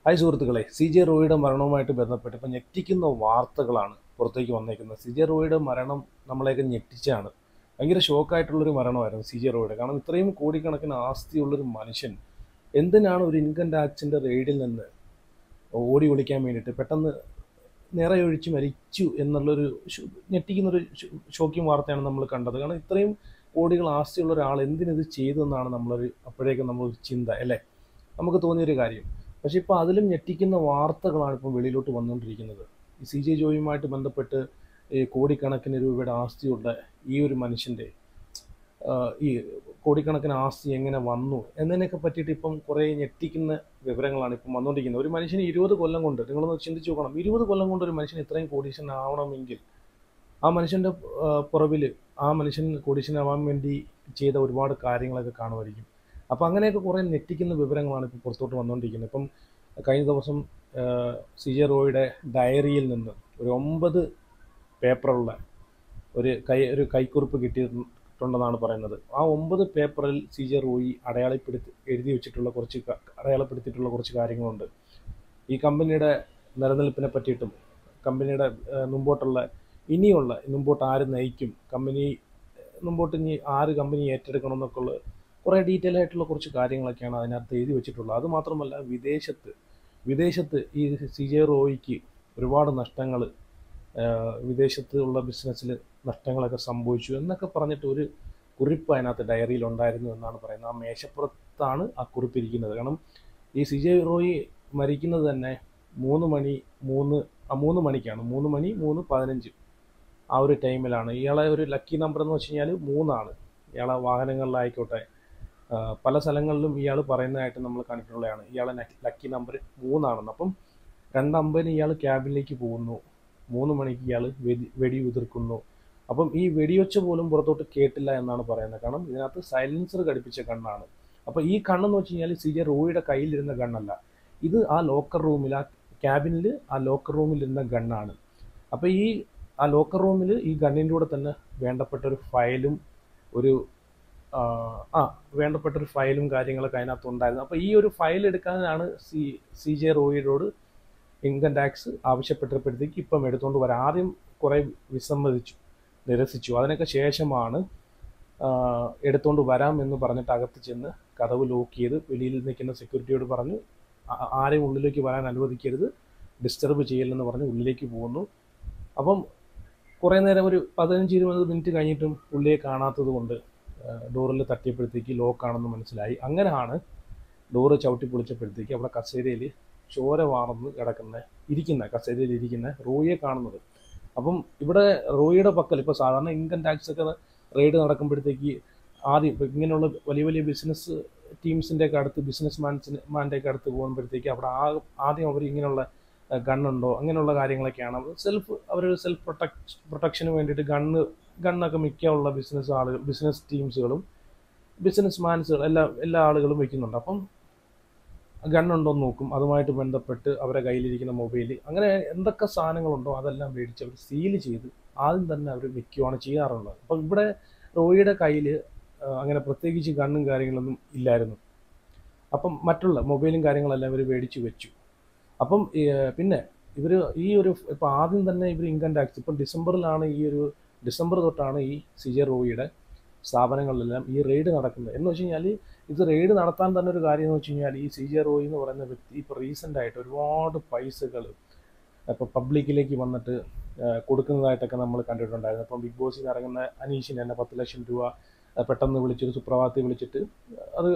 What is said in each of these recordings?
Hi സുഹൃത്തുക്കളെ, C J റോയിയുടെ മരണവുമായിട്ട് ബന്ധപ്പെട്ട് ഇപ്പോൾ ഞെട്ടിക്കുന്ന വാർത്തകളാണ് പുറത്തേക്ക് വന്നേക്കുന്നത്. സി ജെ റോയിയുടെ മരണം നമ്മളെയൊക്കെ ഞെട്ടിച്ചാണ്. ഭയങ്കര ഷോക്കായിട്ടുള്ളൊരു മരണമായിരുന്നു സി ജെ റോയിയുടെ. കാരണം ഇത്രയും കോടിക്കണക്കിന് ആസ്തിയുള്ളൊരു മനുഷ്യൻ എന്തിനാണ് ഒരു ഇൻകം ടാക്സിൻ്റെ റെയ്ഡിൽ നിന്ന് ഓടി ഒളിക്കാൻ വേണ്ടിയിട്ട് പെട്ടെന്ന് നിറയൊഴിച്ച് മരിച്ചു എന്നുള്ളൊരു ഞെട്ടിക്കുന്നൊരു ഷോക്കിംഗ് വാർത്തയാണ് നമ്മൾ കണ്ടത്. കാരണം ഇത്രയും കോടികൾ ആസ്തിയുള്ള ഒരാൾ എന്തിനിത് ചെയ്തു എന്നാണ് അപ്പോഴേക്കും നമ്മൾ ചിന്ത അല്ലേ, നമുക്ക് തോന്നിയൊരു കാര്യം. പക്ഷേ ഇപ്പോൾ അതിലും ഞെട്ടിക്കുന്ന വാർത്തകളാണ് ഇപ്പോൾ വെളിയിലോട്ട് വന്നുകൊണ്ടിരിക്കുന്നത്. ഈ സി ജെ ജോയിയുമായിട്ട് ബന്ധപ്പെട്ട് ഈ കോടിക്കണക്കിന് രൂപയുടെ ആസ്തിയുള്ള ഈ ഒരു മനുഷ്യൻ്റെ ഈ കോടിക്കണക്കിന് ആസ്തി എങ്ങനെ വന്നു എന്നതിനൊക്കെ പറ്റിയിട്ട് ഇപ്പം കുറേ ഞെട്ടിക്കുന്ന വിവരങ്ങളാണ് ഇപ്പം വന്നുകൊണ്ടിരിക്കുന്നത്. ഒരു മനുഷ്യന് 20 കൊല്ലം കൊണ്ട്, നിങ്ങളൊന്ന് ചിന്തിച്ച് നോക്കണം, 20 കൊല്ലം കൊണ്ട് ഒരു മനുഷ്യൻ ഇത്രയും കോടീശ്വരനാവണമെങ്കിൽ ആ മനുഷ്യൻ്റെ പുറകിൽ ആ മനുഷ്യൻ കോടീശ്വരനാവാൻ വേണ്ടി ചെയ്ത ഒരുപാട് കാര്യങ്ങളൊക്കെ കാണുമായിരിക്കും. അപ്പോൾ അങ്ങനെയൊക്കെ കുറേ ഞെട്ടിക്കുന്ന വിവരങ്ങളാണ് ഇപ്പോൾ പുറത്തോട്ട് വന്നുകൊണ്ടിരിക്കുന്നത്. ഇപ്പം കഴിഞ്ഞ ദിവസം സി ജെ റോയിയുടെ ഡയറിയിൽ നിന്ന് ഒരു 9 പേപ്പറുള്ള ഒരു കൈക്കുറിപ്പ് കിട്ടിയിട്ടുണ്ടെന്നാണ് പറയുന്നത്. ആ 9 പേപ്പറിൽ സി ജെ റോയി അടയാളപ്പെടുത്തിയിട്ടുള്ള കുറച്ച് കാര്യങ്ങളുണ്ട്. ഈ കമ്പനിയുടെ നിലനിൽപ്പിനെ പറ്റിയിട്ടും കമ്പനിയുടെ മുമ്പോട്ട് ആര് നയിക്കും, മുമ്പോട്ട് ഇനി ആര് കമ്പനി ഏറ്റെടുക്കണം എന്നൊക്കെ ഉള്ള കുറേ ഡീറ്റെയിൽ ആയിട്ടുള്ള കുറച്ച് കാര്യങ്ങളൊക്കെയാണ് അതിനകത്ത് എഴുതി വെച്ചിട്ടുള്ളത്. അതുമാത്രമല്ല, വിദേശത്ത് ഈ സി ജെ റോയിക്ക് ഒരുപാട് നഷ്ടങ്ങൾ, വിദേശത്ത് ഉള്ള ബിസിനസ്സിൽ നഷ്ടങ്ങളൊക്കെ സംഭവിച്ചു എന്നൊക്കെ പറഞ്ഞിട്ട് ഒരു കുറിപ്പ് അതിനകത്ത് ഡയറിയിൽ ഉണ്ടായിരുന്നു എന്നാണ് പറയുന്നത്. ആ മേശപ്പുറത്താണ് ആ കുറിപ്പിരിക്കുന്നത്. കാരണം ഈ സി ജെ റോയി മരിക്കുന്നത് തന്നെ 3 മണിക്കാണ്. 3 മണി 3:15 ആ ഒരു ടൈമിലാണ്. ഇയാളെ ഒരു ലക്കി നമ്പർ എന്ന് വെച്ച് കഴിഞ്ഞാൽ 3 ഇയാളെ വാഹനങ്ങളിലായിക്കോട്ടെ പല സ്ഥലങ്ങളിലും ഇയാൾ പറയുന്നതായിട്ട് നമ്മൾ കണ്ടിട്ടുള്ളതാണ്. ഇയാളെ ലക്കി നമ്പർ 3 അപ്പം 2:50 ഇയാൾ ക്യാബിനിലേക്ക് പോകുന്നു, 3 മണിക്ക് ഇയാൾ വെടി ഉതിർക്കുന്നു. അപ്പം ഈ വെടിവെച്ച പോലും പുറത്തോട്ട് കേട്ടില്ല എന്നാണ് പറയുന്നത്. കാരണം ഇതിനകത്ത് സൈലൻസർ ഘടിപ്പിച്ച ഗണ്ണാണ്. അപ്പോൾ ഈ ഗണ്ണെന്ന് വെച്ച് കഴിഞ്ഞാൽ സി ജെ റോയിയുടെ കയ്യിലിരുന്ന ഗണ്ണല്ല, ഇത് ആ ലോക്കർ റൂമിൽ, ആ ക്യാബിനിൽ, ആ ലോക്കർ റൂമിലിരുന്ന ഗണ്ണാണ്. അപ്പോൾ ആ ലോക്കർ റൂമിൽ ഈ ഗണ്ണിൻ്റെ കൂടെ തന്നെ വേണ്ടപ്പെട്ടൊരു ഫയലും കാര്യങ്ങളൊക്കെ അതിനകത്ത് ഉണ്ടായിരുന്നു. അപ്പോൾ ഈ ഒരു ഫയൽ എടുക്കാനാണ് സി ജെ റോയിയോട് ഇൻകം ടാക്സ് ആവശ്യപ്പെട്ടപ്പോഴത്തേക്ക് ഇപ്പം എടുത്തുകൊണ്ട് വരാം. ആദ്യം കുറേ നിരസിച്ചു. അതിനൊക്കെ ശേഷമാണ് എടുത്തുകൊണ്ട് വരാം എന്ന് പറഞ്ഞിട്ട് അകത്ത് ചെന്ന് കതവ് ലോക്ക് ചെയ്ത് വെളിയിൽ നിൽക്കുന്ന സെക്യൂരിറ്റിയോട് പറഞ്ഞു ആരെയും ഉള്ളിലേക്ക് വരാൻ അനുവദിക്കരുത്, ഡിസ്റ്റർബ് ചെയ്യില്ലെന്ന് പറഞ്ഞ് ഉള്ളിലേക്ക് പോകുന്നു. അപ്പം കുറേ നേരം ഒരു 15-20 മിനിറ്റ് കഴിഞ്ഞിട്ടും പുള്ളിയെ കാണാത്തത് കൊണ്ട് ഡോറിൽ തട്ടിയപ്പോഴത്തേക്ക് ലോക്കാണെന്ന് മനസ്സിലായി. അങ്ങനെയാണ് ഡോറ് ചവിട്ടി പൊളിച്ചപ്പോഴത്തേക്ക് അവിടെ കസേരയിൽ ചോര വാർന്ന് കസേരയിൽ ഇരിക്കുന്ന റോയിയെ കാണുന്നത്. അപ്പം ഇവിടെ റോയിയുടെ പക്കൽ ഇപ്പോൾ സാധാരണ ഇൻകം ടാക്സ് ഒക്കെ റെയ്ഡ് നടക്കുമ്പോഴത്തേക്ക് ആദ്യം ഇപ്പോൾ ഇങ്ങനെയുള്ള വലിയ വലിയ ബിസിനസ് ടീംസിൻ്റെയൊക്കെ അടുത്ത്, മാൻ്റെയൊക്കെ അടുത്ത് പോകുമ്പോഴത്തേക്ക് അവിടെ ആദ്യം അവർ ഇങ്ങനെയുള്ള ഗണ്ണുണ്ടോ അങ്ങനെയുള്ള കാര്യങ്ങളൊക്കെയാണ് അവരൊരു സെൽഫ് പ്രൊട്ടക്ഷന് വേണ്ടിയിട്ട് ഗണ്ണൊക്കെ മിക്കുള്ള ബിസിനസ് ടീംസുകളും എല്ലാ ആളുകളും വയ്ക്കുന്നുണ്ട്. അപ്പം ഗണ്ണുണ്ടോ എന്ന് നോക്കും, അതുമായിട്ട് ബന്ധപ്പെട്ട് അവരുടെ കയ്യിലിരിക്കുന്ന മൊബൈൽ, അങ്ങനെ എന്തൊക്കെ സാധനങ്ങളുണ്ടോ അതെല്ലാം മേടിച്ച് അവർ സീൽ ചെയ്ത് ആദ്യം തന്നെ അവർ വെക്കുകയാണ് ചെയ്യാറുള്ളത്. അപ്പം ഇവിടെ റോയിയുടെ കയ്യിൽ അങ്ങനെ പ്രത്യേകിച്ച് ഗണ്ണും കാര്യങ്ങളൊന്നും ഇല്ലായിരുന്നു. അപ്പം മറ്റുള്ള മൊബൈലും കാര്യങ്ങളെല്ലാം ഇവർ മേടിച്ച് വെച്ചു. അപ്പം പിന്നെ ഇപ്പോൾ ആദ്യം തന്നെ ഇവർ ഇൻകം ടാക്സ് ഇപ്പം ഡിസംബർ തൊട്ടാണ് ഈ സി ജെ റോയിയുടെ സ്ഥാപനങ്ങളിലെല്ലാം ഈ റെയ്ഡ് നടക്കുന്നത്. എന്ന് വെച്ച് കഴിഞ്ഞാൽ ഇത് റെയ്ഡ് നടത്താൻ തന്നെ ഒരു കാര്യം എന്ന് വെച്ച് കഴിഞ്ഞാൽ ഈ സി ജെ റോയി എന്ന് പറയുന്ന വ്യക്തി ഇപ്പോൾ റീസെൻ്റായിട്ട് ഒരുപാട് പൈസകൾ ഇപ്പോൾ പബ്ലിക്കിലേക്ക് വന്നിട്ട് കൊടുക്കുന്നതായിട്ടൊക്കെ നമ്മൾ കണ്ടിട്ടുണ്ടായിരുന്നു. ഇപ്പം ബിഗ് ബോസിൽ ഇറങ്ങുന്ന അനീഷിന് തന്നെ 10 ലക്ഷം രൂപ പെട്ടെന്ന് വിളിച്ചൊരു സുപ്രഭാതത്തിൽ വിളിച്ചിട്ട് അത്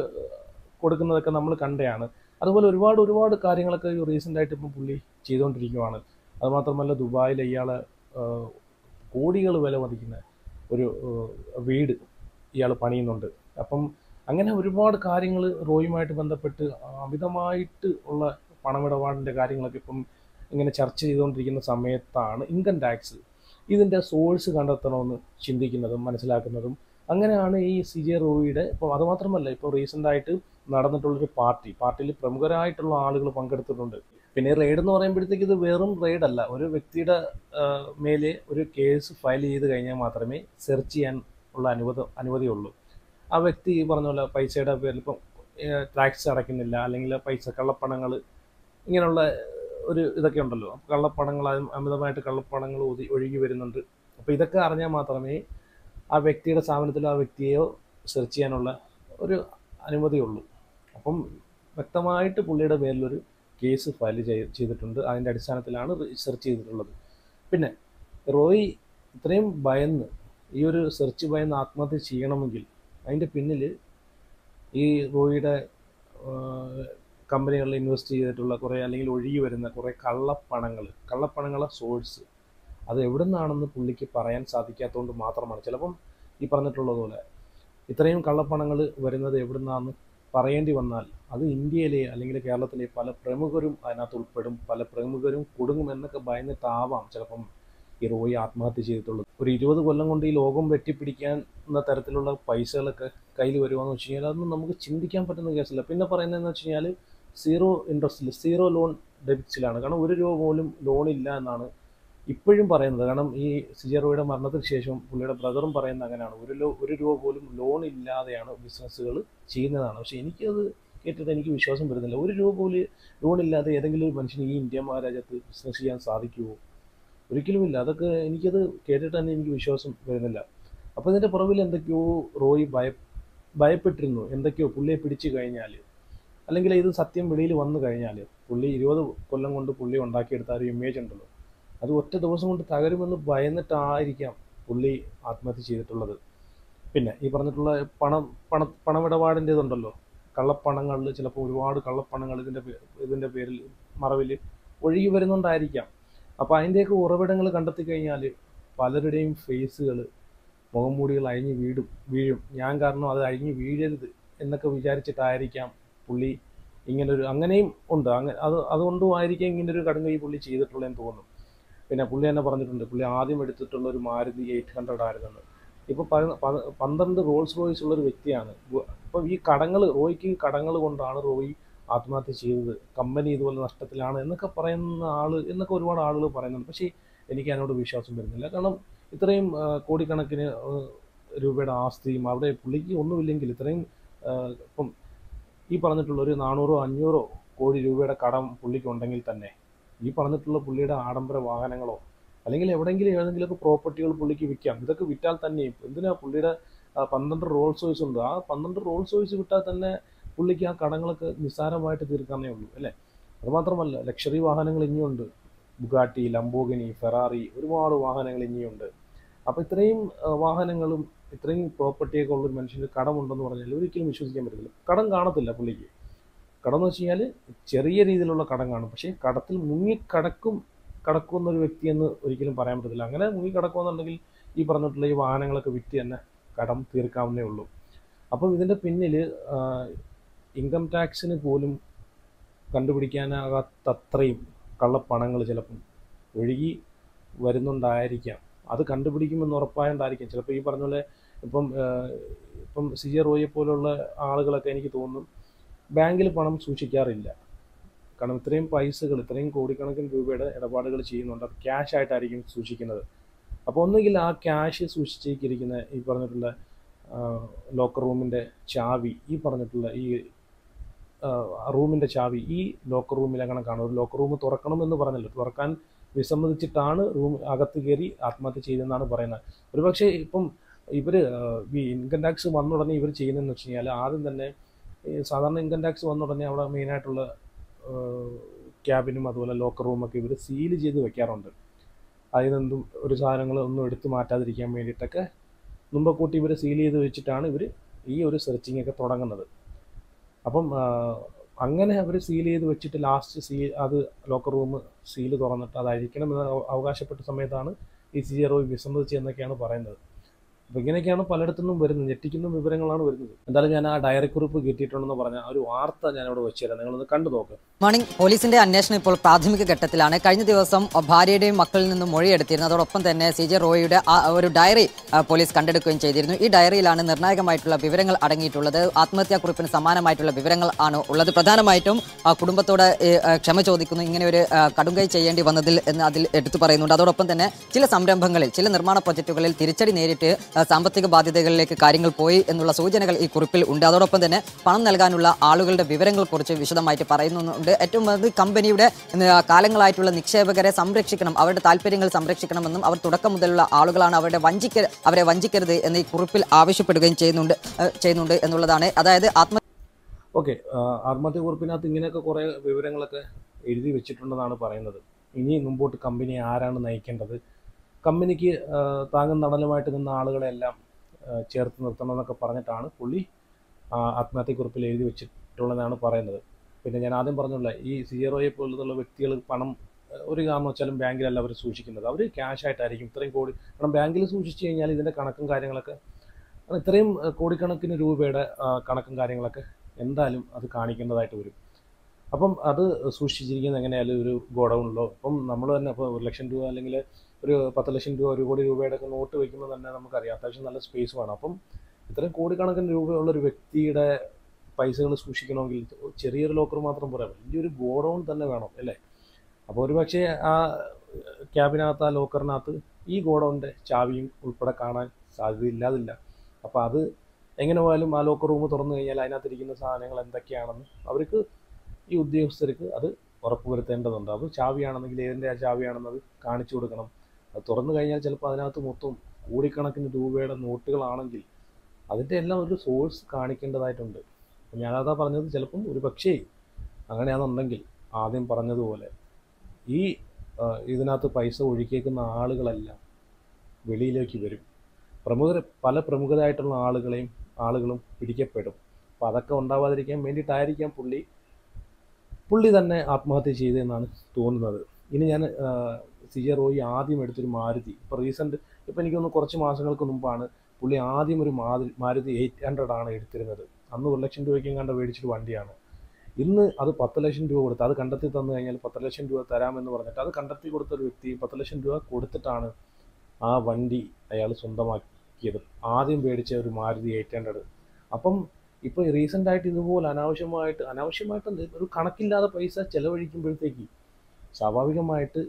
കൊടുക്കുന്നതൊക്കെ നമ്മൾ കണ്ടതാണ്. അതുപോലെ ഒരുപാട് കാര്യങ്ങളൊക്കെ റീസെൻ്റായിട്ട് ഇപ്പം പുള്ളി ചെയ്തുകൊണ്ടിരിക്കുകയാണ്. അതുമാത്രമല്ല, ദുബായിൽ ഇയാളെ കോടികൾ വില മതിക്കുന്ന ഒരു വീട് ഇയാൾ പണിയുന്നുണ്ട്. അപ്പം അങ്ങനെ ഒരുപാട് കാര്യങ്ങൾ റോയുമായിട്ട് ബന്ധപ്പെട്ട് അമിതമായിട്ട് ഉള്ള പണമിടപാടിൻ്റെ കാര്യങ്ങളൊക്കെ ഇപ്പം ഇങ്ങനെ ചർച്ച ചെയ്തുകൊണ്ടിരിക്കുന്ന സമയത്താണ് ഇൻകം ടാക്സ് ഇതിൻ്റെ സോഴ്സ് കണ്ടെത്തണമെന്ന് ചിന്തിക്കുന്നതും മനസ്സിലാക്കുന്നതും. അങ്ങനെയാണ് ഈ സി ജെ റോയിയുടെ ഇപ്പോൾ അതുമാത്രമല്ല, ഇപ്പോൾ റീസെൻ്റായിട്ട് നടന്നിട്ടുള്ളൊരു പാർട്ടിയിൽ പ്രമുഖരായിട്ടുള്ള ആളുകൾ പങ്കെടുത്തിട്ടുണ്ട്. പിന്നെ റെയ്ഡ് എന്ന് പറയുമ്പോഴത്തേക്ക് ഇത് വെറും റെയ്ഡല്ല, ഒരു വ്യക്തിയുടെ മേലെ ഒരു കേസ് ഫയൽ ചെയ്ത് കഴിഞ്ഞാൽ മാത്രമേ സെർച്ച് ചെയ്യാൻ ഉള്ള അനുമതിയുള്ളൂ. ആ വ്യക്തി പറഞ്ഞ പോലെ പൈസയുടെ പേരിൽ ഇപ്പം ടാക്സ് അടയ്ക്കുന്നില്ല, അല്ലെങ്കിൽ കള്ളപ്പണങ്ങൾ ഇങ്ങനെയുള്ള ഒരു ഇതൊക്കെ ഉണ്ടല്ലോ, കള്ളപ്പണങ്ങൾ, അമിതമായിട്ട് കള്ളപ്പണങ്ങൾ ഒഴുകി വരുന്നുണ്ട്. അപ്പോൾ ഇതൊക്കെ അറിഞ്ഞാൽ മാത്രമേ ആ വ്യക്തിയുടെ സ്ഥാപനത്തിലോ ആ വ്യക്തിയെയോ സെർച്ച് ചെയ്യാനുള്ള ഒരു അനുമതിയുള്ളൂ. അപ്പം വ്യക്തമായിട്ട് പുള്ളിയുടെ പേരിലൊരു കേസ് ഫയൽ ചെയ്തിട്ടുണ്ട്. അതിൻ്റെ അടിസ്ഥാനത്തിലാണ് സെർച്ച് ചെയ്തിട്ടുള്ളത്. പിന്നെ റോയ് ഇത്രയും ഭയന്ന്, ഈ ഒരു സെർച്ച് ഭയന്ന് ആത്മഹത്യ ചെയ്യണമെങ്കിൽ അതിൻ്റെ പിന്നിൽ ഈ റോയിയുടെ കമ്പനികളിൽ ഇൻവെസ്റ്റ് ചെയ്തിട്ടുള്ള കുറേ, അല്ലെങ്കിൽ ഒഴുകി വരുന്ന കുറേ കള്ളപ്പണങ്ങളെ സോഴ്സ് അത് എവിടെ നിന്നാണെന്ന് പുള്ളിക്ക് പറയാൻ സാധിക്കാത്തതുകൊണ്ട് മാത്രമാണ്. ചിലപ്പം ഈ പറഞ്ഞിട്ടുള്ളതുപോലെ ഇത്രയും കള്ളപ്പണങ്ങൾ വരുന്നത് എവിടെ നിന്നാണെന്ന് പറയേണ്ടി വന്നാൽ അത് ഇന്ത്യയിലെ അല്ലെങ്കിൽ കേരളത്തിലെ പല പ്രമുഖരും അതിനകത്ത് ഉൾപ്പെടും, പല പ്രമുഖരും കുടുങ്ങുമെന്നൊക്കെ ഭയന്നിട്ടാവാം ചിലപ്പം ഈ റോയി ആത്മഹത്യ ചെയ്തിട്ടുള്ളത്. ഒരു 20 കൊല്ലം കൊണ്ട് ഈ ലോകം വെട്ടിപ്പിടിക്കുന്ന തരത്തിലുള്ള പൈസകളൊക്കെ കയ്യിൽ വരുവാന്ന് വെച്ച് കഴിഞ്ഞാൽ അതൊന്നും നമുക്ക് ചിന്തിക്കാൻ പറ്റുന്ന കേസല്ല. പിന്നെ പറയുന്നതെന്ന് വെച്ച് കഴിഞ്ഞാൽ സീറോ ഇൻട്രസ്റ്റിൽ, സീറോ ലോൺ ഡെബിറ്റ്സിലാണ്. കാരണം 1 രൂപ പോലും ലോണില്ല എന്നാണ് ഇപ്പോഴും പറയുന്നത്. കാരണം ഈ CJ റോയിയുടെ മരണത്തിന് ശേഷം പുള്ളിയുടെ ബ്രദറും പറയുന്നത് അങ്ങനെയാണ്, 1 രൂപ പോലും ലോൺ ഇല്ലാതെയാണ് ബിസിനസ്സുകൾ ചെയ്യുന്നതാണ്. പക്ഷേ എനിക്കത് കേട്ടിട്ട് എനിക്ക് വിശ്വാസം വരുന്നില്ല. 1 രൂപ പോലും ലോൺ ഇല്ലാതെ ഏതെങ്കിലും ഒരു മനുഷ്യന് ഈ ഇന്ത്യ മഹാരാജ്യത്ത് ബിസിനസ് ചെയ്യാൻ സാധിക്കുമോ? ഒരിക്കലുമില്ല. അതൊക്കെ എനിക്കത് കേട്ടിട്ട് തന്നെ എനിക്ക് വിശ്വാസം വരുന്നില്ല. അപ്പോൾ ഇതിൻ്റെ പുറകിൽ എന്തൊക്കെയോ റോയി ഭയപ്പെട്ടിരുന്നു. എന്തൊക്കെയോ പുള്ളിയെ പിടിച്ചു കഴിഞ്ഞാൽ, അല്ലെങ്കിൽ ഇത് സത്യം വെളിയിൽ വന്നു കഴിഞ്ഞാൽ, പുള്ളി 20 കൊല്ലം കൊണ്ട് പുള്ളി ഉണ്ടാക്കിയെടുത്ത ഒരു ഇമേജ് ഉണ്ടല്ലോ, അത് ഒറ്റ ദിവസം കൊണ്ട് തകരുമെന്ന് ഭയന്നിട്ടായിരിക്കാം പുള്ളി ആത്മഹത്യ ചെയ്തിട്ടുള്ളത്. പിന്നെ ഈ പറഞ്ഞിട്ടുള്ള പണമിടപാടിൻ്റെതുണ്ടല്ലോ, കള്ളപ്പണങ്ങളിൽ ചിലപ്പോൾ ഒരുപാട് കള്ളപ്പണങ്ങൾ ഇതിൻ്റെ പേരിൽ മറവിൽ ഒഴുകി വരുന്നുണ്ടായിരിക്കാം. അപ്പോൾ അതിൻ്റെയൊക്കെ ഉറവിടങ്ങൾ കണ്ടെത്തി കഴിഞ്ഞാൽ പലരുടെയും ഫേസുകൾ, മുഖംമൂടികൾ അഴിഞ്ഞ് വീഴും. ഞാൻ കാരണം അത് അഴിഞ്ഞ് വീഴരുത് എന്നൊക്കെ വിചാരിച്ചിട്ടായിരിക്കാം പുള്ളി ഇങ്ങനൊരു, അങ്ങനെയും ഉണ്ട്, അതുകൊണ്ടും ആയിരിക്കാം ഇങ്ങനൊരു കടുങ്കൈ പുള്ളി ചെയ്തിട്ടുള്ളതെന്ന് തോന്നുന്നു. പിന്നെ പുള്ളി തന്നെ പറഞ്ഞിട്ടുണ്ട്, പുള്ളി ആദ്യം എടുത്തിട്ടുള്ള ഒരു മാരുതി 800 ആയിരുന്നെന്ന്. ഇപ്പോൾ 12 റോൾസ് റോയ്സ് ഉള്ളൊരു വ്യക്തിയാണ്. അപ്പോൾ ഈ റോയ്ക്ക് കടങ്ങൾ കൊണ്ടാണ് റോയി ആത്മഹത്യ ചെയ്തത്, കമ്പനി ഇതുപോലെ നഷ്ടത്തിലാണ് എന്നൊക്കെ പറയുന്ന എന്നൊക്കെ ഒരുപാട് ആളുകൾ പറയുന്നുണ്ട്. പക്ഷേ എനിക്ക് അതിനോട് വിശ്വാസം വരുന്നില്ല. കാരണം ഇത്രയും കോടിക്കണക്കിന് രൂപയുടെ ആസ്തിയും അവിടെ പുള്ളിക്ക് ഒന്നുമില്ലെങ്കിൽ ഇത്രയും ഇപ്പം ഈ പറഞ്ഞിട്ടുള്ള ഒരു 400-500 കോടി രൂപയുടെ കടം പുള്ളിക്ക് ഉണ്ടെങ്കിൽ തന്നെ ഈ പറഞ്ഞിട്ടുള്ള പുള്ളിയുടെ ആഡംബര വാഹനങ്ങളോ അല്ലെങ്കിൽ ഏതെങ്കിലുമൊക്കെ പ്രോപ്പർട്ടികൾ പുള്ളിക്ക് വിൽക്കാം. ഇതൊക്കെ വിറ്റാൽ തന്നെയും എന്തിനാ പുള്ളിയുടെ 12 റോൾസ് റോയ്സ് ഉണ്ട്, ആ 12 റോൾസ് റോയ്സ് വിറ്റാൽ തന്നെ പുള്ളിക്ക് ആ കടങ്ങളൊക്കെ നിസ്സാരമായിട്ട് തീർക്കാനേ ഉള്ളൂ അല്ലേ. അതുമാത്രമല്ല, ലക്ഷറി വാഹനങ്ങൾ ഇനിയുണ്ട്, ബുഗാട്ടി, ലംബോർഗിനി, ഫെറാറി, ഒരുപാട് വാഹനങ്ങൾ ഇനിയുണ്ട്. അപ്പോൾ ഇത്രയും വാഹനങ്ങളും ഇത്രയും പ്രോപ്പർട്ടിയൊക്കെ ഉള്ളൊരു മനുഷ്യന് കടമുണ്ടെന്ന് പറഞ്ഞാൽ ഒരിക്കലും വിശ്വസിക്കാൻ പറ്റില്ല. കടം കാണത്തില്ല പുള്ളിക്ക്. കടം എന്ന് വെച്ച് കഴിഞ്ഞാൽ ചെറിയ രീതിയിലുള്ള കടം കാണും, പക്ഷേ കടത്തിൽ കടക്കുന്നൊരു വ്യക്തിയെന്ന് ഒരിക്കലും പറയാൻ പറ്റത്തില്ല. അങ്ങനെ മുങ്ങിക്കിടക്കുമെന്നുണ്ടെങ്കിൽ ഈ പറഞ്ഞിട്ടുള്ള ഈ വാഹനങ്ങളൊക്കെ വിറ്റ് തന്നെ കടം തീർക്കാവുന്നേ ഉള്ളൂ. അപ്പം ഇതിൻ്റെ പിന്നിൽ ഇൻകം ടാക്സിന് പോലും കണ്ടുപിടിക്കാനാകാത്തത്രയും കള്ളപ്പണങ്ങൾ ചിലപ്പം ഒഴുകി വരുന്നുണ്ടായിരിക്കാം. അത് കണ്ടുപിടിക്കുമെന്ന് ഉറപ്പായോണ്ടായിരിക്കും ചിലപ്പോൾ ഈ പറഞ്ഞ പോലെ ഇപ്പം CJ റോയിയെ പോലുള്ള ആളുകളൊക്കെ എനിക്ക് തോന്നുന്നു ബാങ്കിൽ പണം സൂക്ഷിക്കാറില്ല. കാരണം ഇത്രയും പൈസകൾ, ഇത്രയും കോടിക്കണക്കിന് രൂപയുടെ ഇടപാടുകൾ ചെയ്യുന്നുണ്ട്, അത് ക്യാഷ് ആയിട്ടായിരിക്കും സൂക്ഷിക്കുന്നത്. അപ്പോൾ ഒന്നുകിൽ ആ ക്യാഷ് സൂക്ഷിച്ചിരിക്കുന്ന ഈ പറഞ്ഞിട്ടുള്ള ലോക്കർ റൂമിൻ്റെ ചാവി, ഈ പറഞ്ഞിട്ടുള്ള ഈ റൂമിൻ്റെ ചാവി ഈ ലോക്കർ റൂമിൽ അങ്ങനെ കാണും. ഒരു ലോക്കർ റൂം തുറക്കണമെന്ന് പറഞ്ഞല്ലോ, തുറക്കാൻ വിസമ്മതിച്ചിട്ടാണ് അകത്ത് കയറി ആത്മഹത്യ ചെയ്തതെന്നാണ് പറയുന്നത്. ഒരുപക്ഷെ ഇപ്പം ഈ ഇൻകം ടാക്സ് വന്ന ഉടനെ ഇവർ ചെയ്യുന്നതെന്ന് വെച്ച് കഴിഞ്ഞാൽ ആദ്യം തന്നെ സാധാരണ ഇൻകം ടാക്സ് വന്ന ഉടനെ അവിടെ മെയിനായിട്ടുള്ള ക്യാബിനും അതുപോലെ ലോക്കർ റൂമൊക്കെ ഇവർ സീൽ ചെയ്ത് വെക്കാറുണ്ട്. അതിൽ നിന്നും ഒരു സാധനങ്ങളൊന്നും എടുത്തു മാറ്റാതിരിക്കാൻ വേണ്ടിയിട്ടൊക്കെ മുമ്പക്കൂട്ടി ഇവർ സീൽ ചെയ്ത് വെച്ചിട്ടാണ് ഇവർ ഈ ഒരു സെർച്ചിങ് ഒക്കെ തുടങ്ങുന്നത്. അപ്പം അങ്ങനെ അവർ സീൽ ചെയ്ത് വെച്ചിട്ട് ലാസ്റ്റ് അത് ലോക്കർ റൂം സീല് തുറന്നിട്ട് അത് അഴിക്കണമെന്ന് അവകാശപ്പെട്ട സമയത്താണ് ഈ CJ റോയ് വിസമ്മതിച്ച് എന്നൊക്കെയാണ് പറയുന്നത്. അപ്പോൾ ഇങ്ങനെയൊക്കെയാണ് പലയിടത്തുനിന്നും വരുന്നത്, ഞെട്ടിക്കുന്ന വിവരങ്ങളാണ് വരുന്നത്. എന്തായാലും ഞാൻ ആ ഡയറി കുറിപ്പ് കിട്ടിയിട്ടുണ്ടെന്ന് പറഞ്ഞ ഒരു വാർത്ത ഞാനിവിടെ വെച്ചുതരാം, നിങ്ങളൊന്ന് കണ്ടു നോക്ക്. മോർണിംഗ് പോലീസിന്റെ അന്വേഷണം ഇപ്പോൾ പ്രാഥമിക ഘട്ടത്തിലാണ്. കഴിഞ്ഞ ദിവസം ഭാര്യയുടെയും മക്കളിൽ നിന്നും മൊഴിയെടുത്തിരുന്നു. അതോടൊപ്പം തന്നെ CJ റോയിയുടെ ഒരു ഡയറി പോലീസ് കണ്ടെടുക്കുകയും ചെയ്തിരുന്നു. ഈ ഡയറിയിലാണ് നിർണായകമായിട്ടുള്ള വിവരങ്ങൾ അടങ്ങിയിട്ടുള്ളത്. ആത്മഹത്യാക്കുറിപ്പിന് സമാനമായിട്ടുള്ള വിവരങ്ങൾ ആണ് ഉള്ളത്. പ്രധാനമായിട്ടും കുടുംബത്തോട് ക്ഷമ ചോദിക്കുന്നു, ഇങ്ങനെ ഒരു കടുങ്കൈ ചെയ്യേണ്ടി വന്നതിൽ എന്ന് അതിൽ എടുത്തു പറയുന്നുണ്ട്. അതോടൊപ്പം തന്നെ ചില സംരംഭങ്ങളിൽ, ചില നിർമ്മാണ പ്രൊജക്ടുകളിൽ തിരിച്ചടി നേരിട്ട് സാമ്പത്തിക ബാധ്യതകളിലേക്ക് കാര്യങ്ങൾ പോയി എന്നുള്ള സൂചനകൾ ഈ കുറിപ്പിൽ ഉണ്ട്. അതോടൊപ്പം തന്നെ പണം നൽകാനുള്ള ആളുകളുടെ വിവരങ്ങളെക്കുറിച്ച് വിശദമായിട്ട് പറയുന്നുണ്ട്. ഏറ്റവും വലുത് കമ്പനിയുടെ കാലങ്ങളായിട്ടുള്ള നിക്ഷേപകരെ സംരക്ഷിക്കണം, അവരുടെ താല്പര്യങ്ങൾ സംരക്ഷിക്കണമെന്നും അവർ തുടക്കം മുതലുള്ള ആളുകളാണ്, അവരെ വഞ്ചിക്കരുത് എന്ന് ഈ കുറിപ്പിൽ ആവശ്യപ്പെടുകയും ചെയ്യുന്നുണ്ട് എന്നുള്ളതാണ്. അതായത് ആത്മഹത്യ കുറിപ്പിനകത്ത് ഇങ്ങനെയൊക്കെ കുറേ വിവരങ്ങളൊക്കെ എഴുതി വെച്ചിട്ടുണ്ടെന്നാണ് പറയുന്നത്. ഇനി മുമ്പോട്ട് കമ്പനി ആരാണ് നയിക്കേണ്ടത്, കമ്പനിക്ക് താങ്ങും തണലുമായിട്ട് നിന്ന ആളുകളെല്ലാം ചേർത്ത് നിർത്തണം എന്നൊക്കെ പറഞ്ഞിട്ടാണ് പുള്ളി ആത്മഹത്യക്കുറിപ്പിൽ എഴുതി വെച്ചിട്ടുള്ളതാണ് പറയുന്നത്. പിന്നെ ഞാൻ ആദ്യം പറഞ്ഞുള്ള ഈ സീറോയെ പോലുള്ള വ്യക്തികൾ പണം ഒരു കാരണവശാലും ബാങ്കിലല്ല അവർ സൂക്ഷിക്കുന്നത്, അവർ ക്യാഷ് ആയിട്ടായിരിക്കും ഇത്രയും കോടി. കാരണം ബാങ്കിൽ സൂക്ഷിച്ചു കഴിഞ്ഞാൽ ഇതിൻ്റെ കണക്കും കാര്യങ്ങളൊക്കെ, ഇത്രയും കോടിക്കണക്കിന് രൂപയുടെ കണക്കും കാര്യങ്ങളൊക്കെ എന്തായാലും അത് കാണിക്കേണ്ടതായിട്ട് വരും. അപ്പം അത് സൂക്ഷിച്ചിരിക്കുന്നത് എങ്ങനെയായാലും ഒരു ഗോഡൗണിലോ, ഇപ്പം നമ്മൾ തന്നെ ഇപ്പോൾ 1 ലക്ഷം രൂപ അല്ലെങ്കിൽ ഒരു 10 ലക്ഷം രൂപ, 1 കോടി രൂപയുടെ ഒക്കെ നോട്ട് വയ്ക്കുമ്പോൾ തന്നെ നമുക്കറിയാം അത്യാവശ്യം നല്ല സ്പേസ് വേണം. അപ്പം ഇത്രയും കോടിക്കണക്കിന് രൂപയുള്ള ഒരു വ്യക്തിയുടെ പൈസകൾ സൂക്ഷിക്കണമെങ്കിൽ ചെറിയൊരു ലോക്കർ മാത്രം പോരാ, വലിയൊരു ഗോഡൗൺ തന്നെ വേണം അല്ലേ. അപ്പോൾ ഒരു പക്ഷേ ആ ക്യാബിനകത്ത്, ആ ലോക്കറിനകത്ത് ഈ ഗോഡൗണിൻ്റെ ചാവിയും ഉൾപ്പെടെ കാണാൻ സാധ്യതയില്ലാതില്ല. അപ്പോൾ അത് എങ്ങനെ പോയാലും ആ ലോക്കർ റൂം തുറന്നു കഴിഞ്ഞാൽ അതിനകത്തിരിക്കുന്ന സാധനങ്ങൾ എന്തൊക്കെയാണെന്ന് അവർക്ക്, ഈ ഉദ്യോഗസ്ഥർക്ക് അത് ഉറപ്പുവരുത്തേണ്ടതുണ്ട്. അത് ചാവിയാണെന്നെങ്കിൽ ഏതിൻ്റെ ആ ചാവിയാണെന്നത് കാണിച്ചു കൊടുക്കണം. അത് തുറന്നു കഴിഞ്ഞാൽ ചിലപ്പോൾ അതിനകത്ത് മൊത്തം കോടിക്കണക്കിന് രൂപയുടെ നോട്ടുകളാണെങ്കിൽ അതിൻ്റെ എല്ലാം ഒരു സോഴ്സ് കാണിക്കേണ്ടതായിട്ടുണ്ട്. ഞാനതാ പറഞ്ഞത്, ചിലപ്പം ഒരു പക്ഷേ അങ്ങനെയാണെന്നുണ്ടെങ്കിൽ ആദ്യം പറഞ്ഞതുപോലെ ഈ ഇതിനകത്ത് പൈസ ഒഴുക്കിയേക്കുന്ന ആളുകളെല്ലാം വെളിയിലേക്ക് വരും. പല പ്രമുഖരായിട്ടുള്ള ആളുകളും പിടിക്കപ്പെടും. അപ്പോൾ അതൊക്കെ ഉണ്ടാവാതിരിക്കാൻ വേണ്ടിയിട്ടായിരിക്കാം പുള്ളി തന്നെ ആത്മഹത്യ ചെയ്തതെന്നാണ് തോന്നുന്നത്. ഇനി ഞാൻ CJ റോയി ആദ്യം എടുത്തൊരു മാരുതി, ഇപ്പോൾ എനിക്കൊന്ന് കുറച്ച് മാസങ്ങൾക്ക് മുമ്പാണ് പുള്ളി ആദ്യം ഒരു മാരുതി 800 ആണ് എടുത്തിരുന്നത്. അന്ന് 1 ലക്ഷം രൂപയ്ക്കും കണ്ട് മേടിച്ചൊരു വണ്ടിയാണ്. ഇന്ന് അത് 10 ലക്ഷം രൂപ കൊടുത്ത്, അത് കണ്ടെത്തി തന്നു കഴിഞ്ഞാൽ 10 ലക്ഷം രൂപ തരാമെന്ന് പറഞ്ഞിട്ട് അത് കണ്ടെത്തി കൊടുത്തൊരു വ്യക്തി 10 ലക്ഷം രൂപ കൊടുത്തിട്ടാണ് ആ വണ്ടി അയാൾ സ്വന്തമാക്കിയത്. ആദ്യം മേടിച്ച ഒരു മാരുതി 800. അപ്പം ഇപ്പോൾ റീസെൻ്റായിട്ട് ഇതുപോലെ അനാവശ്യമായിട്ട് ഒരു കണക്കില്ലാതെ പൈസ ചിലവഴിക്കുമ്പോഴത്തേക്ക് സ്വാഭാവികമായിട്ട്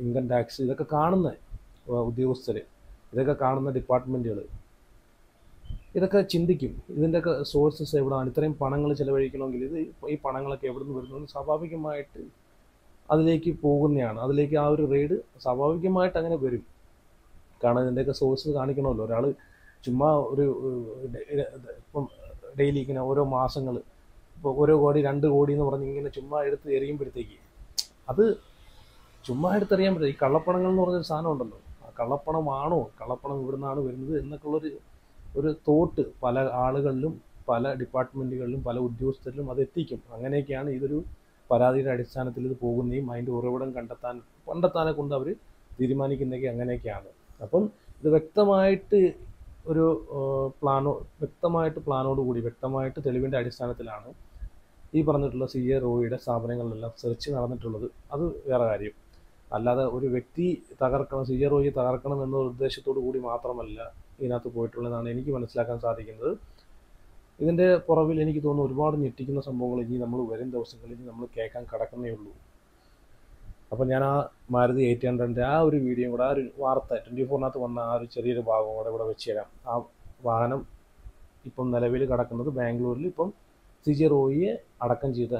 ഇൻകം ടാക്സ് ഇതൊക്കെ കാണുന്ന ഉദ്യോഗസ്ഥർ, ഇതൊക്കെ കാണുന്ന ഡിപ്പാർട്ട്മെൻറ്റുകൾ ഇതൊക്കെ ചിന്തിക്കും, ഇതിൻ്റെയൊക്കെ സോഴ്സസ് എവിടെയാണ്, ഇത്രയും പണങ്ങൾ ചിലവഴിക്കണമെങ്കിൽ ഈ പണങ്ങളൊക്കെ എവിടെ നിന്ന് വരുന്നു, സ്വാഭാവികമായിട്ട് അതിലേക്ക് പോകുന്നതാണ്. അതിലേക്ക് ആ ഒരു റെയ്ഡ് സ്വാഭാവികമായിട്ട് അങ്ങനെ വരും. കാരണം ഇതിൻ്റെയൊക്കെ സോഴ്സ് കാണിക്കണമല്ലോ. ഒരാൾ ചുമ്മാ ഇപ്പം ഡെയിലി ഇങ്ങനെ ഓരോ മാസങ്ങൾ ഇപ്പോൾ 1 കോടി 2 കോടി എന്ന് പറഞ്ഞ് ഇങ്ങനെ ചുമ്മാ എടുത്ത് എറിയുമ്പോഴത്തേക്ക് അത് ചുമ്മാ എടുത്തെറിയാൻ പറ്റില്ല. ഈ കള്ളപ്പണങ്ങൾ എന്ന് പറഞ്ഞൊരു സാധനം ഉണ്ടല്ലോ, ആ കള്ളപ്പണമാണോ, കള്ളപ്പണം ഇവിടെ നിന്നാണ് വരുന്നത് എന്നൊക്കെ ഒരു തോട്ട് പല ആളുകളിലും, പല ഡിപ്പാർട്ട്മെൻറ്റുകളിലും, പല ഉദ്യോഗസ്ഥരിലും അത് എത്തിക്കും. അങ്ങനെയൊക്കെയാണ് ഇതൊരു പരാതിയുടെ അടിസ്ഥാനത്തിൽ ഇത് പോകുന്നതും അതിൻ്റെ ഉറവിടം കണ്ടെത്താനെ കൊണ്ട് അവർ തീരുമാനിക്കുന്നതൊക്കെ അങ്ങനെയൊക്കെയാണ്. അപ്പം ഇത് വ്യക്തമായിട്ട് ഒരു പ്ലാനോടുകൂടി വ്യക്തമായിട്ട് തെളിവിൻ്റെ അടിസ്ഥാനത്തിലാണ് ഈ പറഞ്ഞിട്ടുള്ള CJ റോയിയുടെ സ്ഥാപനങ്ങളിലെല്ലാം സെർച്ച് നടന്നിട്ടുള്ളത്. അത് വേറെ കാര്യം. അല്ലാതെ ഒരു വ്യക്തി തകർക്കണം, CJ റോയി തകർക്കണം എന്ന ഉദ്ദേശത്തോടു കൂടി മാത്രമല്ല ഇതിനകത്ത് പോയിട്ടുള്ളതാണ് എനിക്ക് മനസ്സിലാക്കാൻ സാധിക്കുന്നത്. ഇതിൻ്റെ പുറകിൽ എനിക്ക് തോന്നുന്നു ഒരുപാട് ഞെട്ടിക്കുന്ന സംഭവങ്ങൾ ഇനി നമ്മൾ വരും ദിവസങ്ങളിൽ നമ്മൾ കേൾക്കാൻ കിടക്കുന്നേ ഉള്ളൂ. അപ്പോൾ ഞാൻ ആ മാരുതി 800 ആ ഒരു വീഡിയോയും കൂടെ, ആ ഒരു വാർത്ത 24-നകത്ത് വന്ന ആ ഒരു ചെറിയൊരു ഭാഗം കൂടെ ഇവിടെ വെച്ച് തരാം. ആ വാഹനം ഇപ്പം നിലവിൽ കിടക്കുന്നത് ബാംഗ്ലൂരിൽ, ഇപ്പം CJ റോയിയെ അടക്കം ചെയ്ത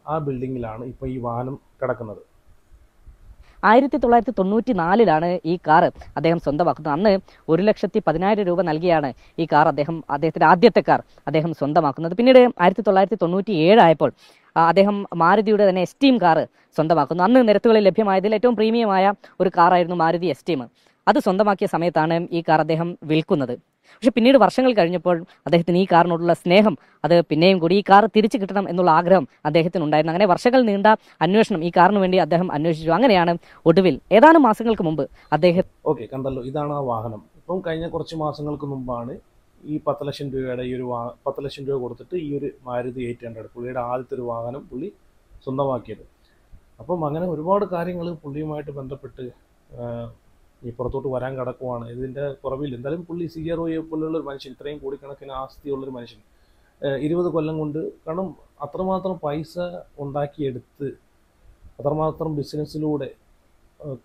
ആ ബിൽഡിങ്ങിലാണ് ഇപ്പോൾ ഈ വാഹനം കിടക്കുന്നത്. 1994 ഈ കാർ അദ്ദേഹം സ്വന്തമാക്കുന്നത്. അന്ന് 1,10,000 രൂപ നൽകിയാണ് ഈ കാർ അദ്ദേഹത്തിന്റെ ആദ്യത്തെ കാർ അദ്ദേഹം സ്വന്തമാക്കുന്നത്. പിന്നീട് 1997 ആയപ്പോൾ അദ്ദേഹം മാരുതിയുടെ തന്നെ എസ്റ്റീം കാർ സ്വന്തമാക്കുന്നു. അന്ന് നിരത്തുകളിൽ ലഭ്യമായതിൽ ഏറ്റവും പ്രീമിയമായ ഒരു കാറായിരുന്നു മാരുതി എസ്റ്റീം. അത് സ്വന്തമാക്കിയ സമയത്താണ് ഈ കാർ അദ്ദേഹം വിൽക്കുന്നത്. പക്ഷെ പിന്നീട് വർഷങ്ങൾ കഴിഞ്ഞപ്പോൾ അദ്ദേഹത്തിന് ഈ കാറിനോടുള്ള സ്നേഹം അത് പിന്നെയും കൂടി, ഈ കാർ തിരിച്ചു കിട്ടണം എന്നുള്ള ആഗ്രഹം അദ്ദേഹത്തിനുണ്ടായിരുന്നു. അങ്ങനെ വർഷങ്ങൾ നീണ്ട അന്വേഷണം ഈ കാറിന് വേണ്ടി അദ്ദേഹം അന്വേഷിച്ചു. അങ്ങനെയാണ് ഒടുവിൽ ഏതാനും മാസങ്ങൾക്ക് മുമ്പ് കണ്ടല്ലോ, ഇതാണ് ആ വാഹനം. ഇപ്പം കഴിഞ്ഞ കുറച്ച് മാസങ്ങൾക്ക് മുമ്പാണ് ഈ 10 ലക്ഷം രൂപയുടെ 10 ലക്ഷം രൂപ കൊടുത്തിട്ട് ഈ ഒരു മാരുതി 800 പുള്ളിയുടെ ആദ്യത്തെ ഒരു വാഹനം പുള്ളി സ്വന്തമാക്കിയത്. അപ്പം അങ്ങനെ ഒരുപാട് കാര്യങ്ങൾ പുള്ളിയുമായിട്ട് ബന്ധപ്പെട്ട് ഈ പുറത്തോട്ട് വരാൻ കിടക്കുവാണ്. ഇതിൻ്റെ പുറവിൽ എന്തായാലും പുള്ളി CJ റോയിയെ പോലുള്ളൊരു മനുഷ്യൻ, ഇത്രയും കോടിക്കണക്കിന് ആസ്തിയുള്ളൊരു മനുഷ്യൻ 20 കൊല്ലം കൊണ്ട്, കാരണം അത്രമാത്രം പൈസ ഉണ്ടാക്കിയെടുത്ത് അത്രമാത്രം ബിസിനസ്സിലൂടെ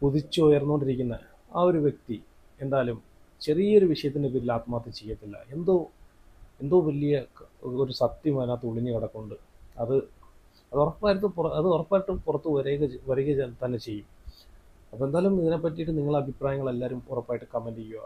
കുതിച്ചുയർന്നുകൊണ്ടിരിക്കുന്ന ആ ഒരു വ്യക്തി എന്തായാലും ചെറിയൊരു വിഷയത്തിൻ്റെ പേരിൽ ആത്മഹത്യ ചെയ്യത്തില്ല. എന്തോ വലിയ ഒരു സത്യം അതിനകത്ത് ഒളിഞ്ഞു കിടക്കുന്നുണ്ട്. അത് അത് ഉറപ്പായിട്ടും പുറത്ത് വരിക തന്നെ ചെയ്യും. അപ്പോൾ എന്തായാലും ഇതിനെ പറ്റിയിട്ട് നിങ്ങളുടെ അഭിപ്രായങ്ങൾ എല്ലാവരും ഉറപ്പായിട്ട് കമൻറ്റ് ചെയ്യുക.